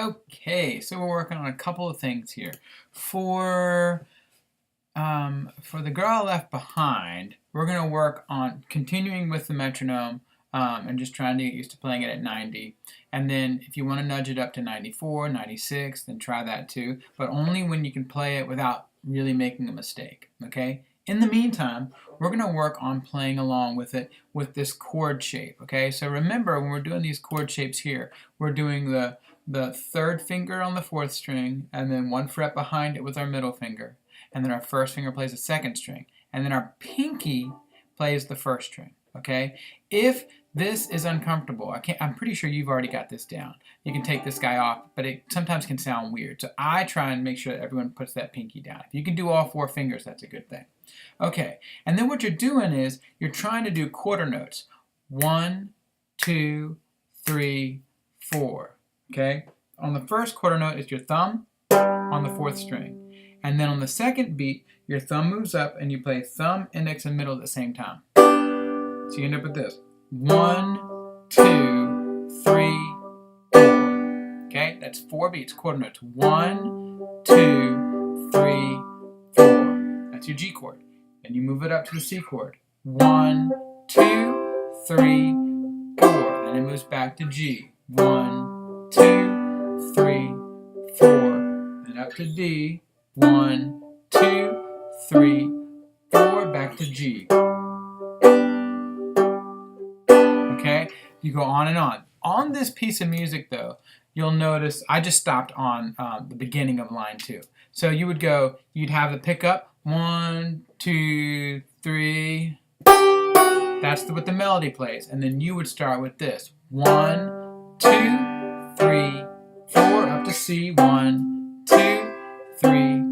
Okay, so we're working on a couple of things here. For the girl left behind, we're going to work on continuing with the metronome and just trying to get used to playing it at 90. And then if you want to nudge it up to 94, 96, then try that too, but only when you can play it without really making a mistake, okay? In the meantime, we're going to work on playing along with it with this chord shape, okay? So remember, when we're doing these chord shapes here, we're doing the third finger on the fourth string, and then one fret behind it with our middle finger, and then our first finger plays the second string, and then our pinky plays the first string, okay? If this is uncomfortable, I'm pretty sure you've already got this down. You can take this guy off, but it sometimes can sound weird, so I try and make sure that everyone puts that pinky down. If you can do all four fingers, that's a good thing. Okay, and then what you're doing is you're trying to do quarter notes. 1, 2, 3, 4. Okay? On the first quarter note is your thumb on the fourth string. And then on the second beat, your thumb moves up and you play thumb, index, and middle at the same time. So you end up with this. 1, 2, 3, 4. Okay? That's 4 beats, quarter notes. 1, 2, 3, 4. That's your G chord. Then you move it up to the C chord. 1, 2, 3, 4. Then it moves back to G. 1, 2, 3, 4. Then up to D. 1, 2, 3, 4. Back to G. Okay? You go on and on. On this piece of music, though, you'll notice I just stopped on the beginning of line 2. So you would go, you'd have the pickup. 1, 2, 3. That's what the melody plays. And then you would start with this. 1, 2, 3, 4, up to C. 1, 2, 3,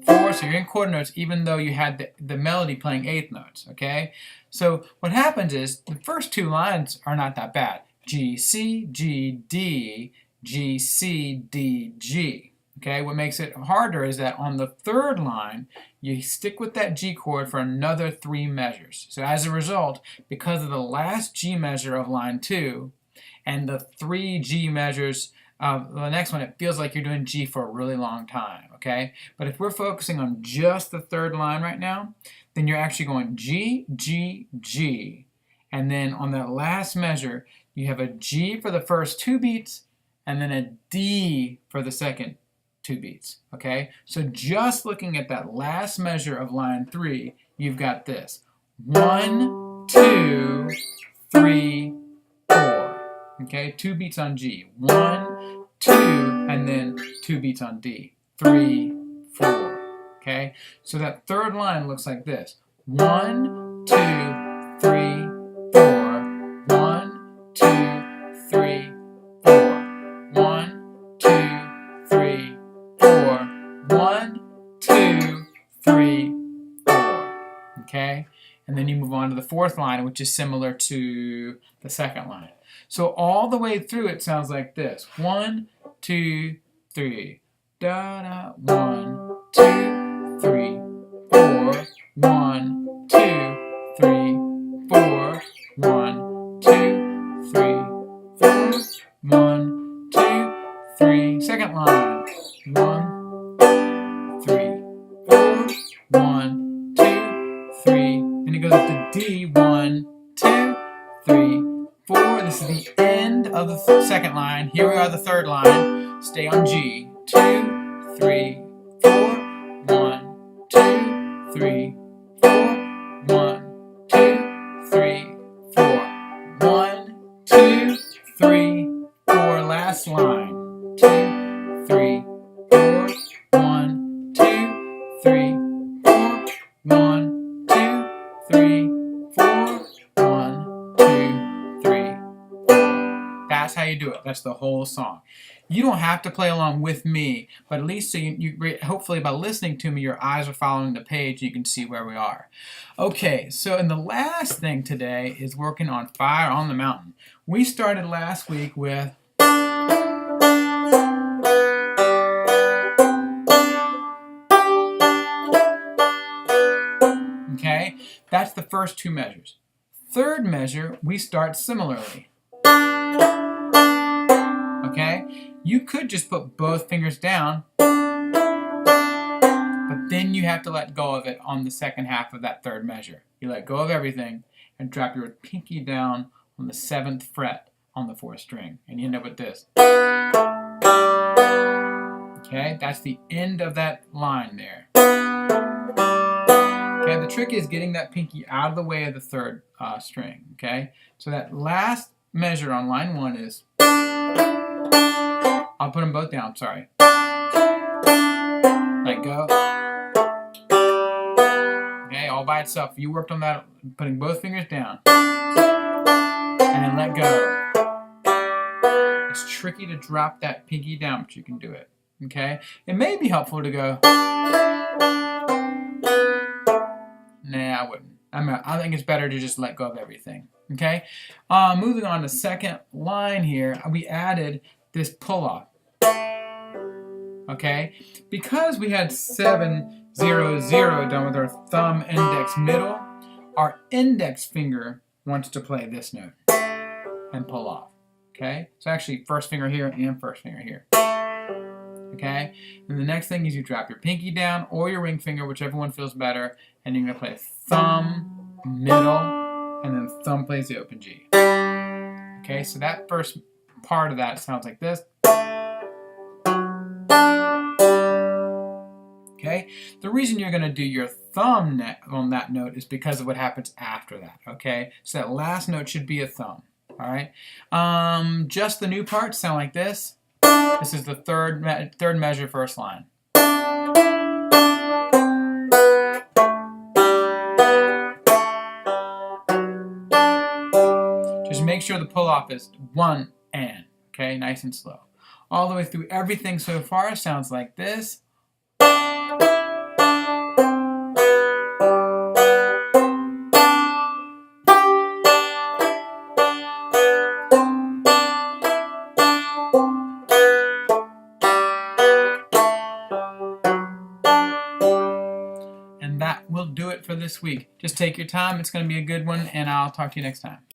4. So you're in quarter notes even though you had the melody playing eighth notes, okay? So what happens is the first two lines are not that bad. G, C, G, D, G, C, D, G. Okay, what makes it harder is that on the third line, you stick with that G chord for another 3 measures. So as a result, because of the last G measure of line 2 and the 3 G measures of the next one, it feels like you're doing G for a really long time, okay? But if we're focusing on just the third line right now, then you're actually going G, G, G. And then on that last measure, you have a G for the first 2 beats and then a D for the second 2 beats, okay? So just looking at that last measure of line 3, you've got this. 1, 2, 3, 4. Okay, 2 beats on G. 1, 2, and then 2 beats on D. 3, 4. Okay? So that third line looks like this. 1, 2, 3, 4. 1, 2, 3, 4. 1, 2, 3, 4. 1, 2, 3, 4. Okay? And then you move on to the fourth line, which is similar to the second line. So all the way through it sounds like this. 1, 2, 3. Da da. 1, 2, 3, 4. 1, 2, 3, 4. 1, 2, 3, 4. 1, 2, 3. Second line. 1, 3, 4. 1, 2, 3. Then it goes up to D. 1, 2, 3, 4. This is the end of the second line. Here we are, the third line. Stay on G. 2, 3, 4. 1, 2, 3, 4. 1, 2, 3, 4. 1, 2, 3, 4. Last line. 2, 3, 4. 1, 2, 3, 4. 1, 2, 3, 4. 1, 2, 3, 4. That's how you do it. That's the whole song. You don't have to play along with me, but at least so hopefully by listening to me, your eyes are following the page, you can see where we are. Okay, so and the last thing today is working on Fire on the Mountain. We started last week with okay, that's the first 2 measures. Third measure, we start similarly. Okay? You could just put both fingers down, but then you have to let go of it on the second half of that third measure. You let go of everything and drop your pinky down on the 7th fret on the 4th string, and you end up with this. Okay, that's the end of that line there. Okay, the trick is getting that pinky out of the way of the 3rd string. Okay, so that last measure on line 1 is, I'll put them both down, sorry. Let go. Okay, all by itself. You worked on that, putting both fingers down. And then let go. It's tricky to drop that pinky down, but you can do it. Okay? It may be helpful to go, nah, I wouldn't. I think it's better to just let go of everything. Okay? Moving on to second line here, we added this pull-off. Okay? Because we had 7, 0, 0 done with our thumb, index, middle, our index finger wants to play this note and pull off. Okay? So actually, first finger here and first finger here. Okay? And the next thing is you drop your pinky down or your ring finger, whichever one feels better, and you're going to play thumb, middle, and then thumb plays the open G. Okay? So that first part of that sounds like this. Okay? The reason you're going to do your thumb on that note is because of what happens after that. Okay? So that last note should be a thumb. Alright? Just the new parts sound like this. This is the third measure, first line. Just make sure the pull-off is 1 and. Okay? Nice and slow. All the way through everything so far sounds like this. And that will do it for this week. Just take your time. It's going to be a good one, and I'll talk to you next time.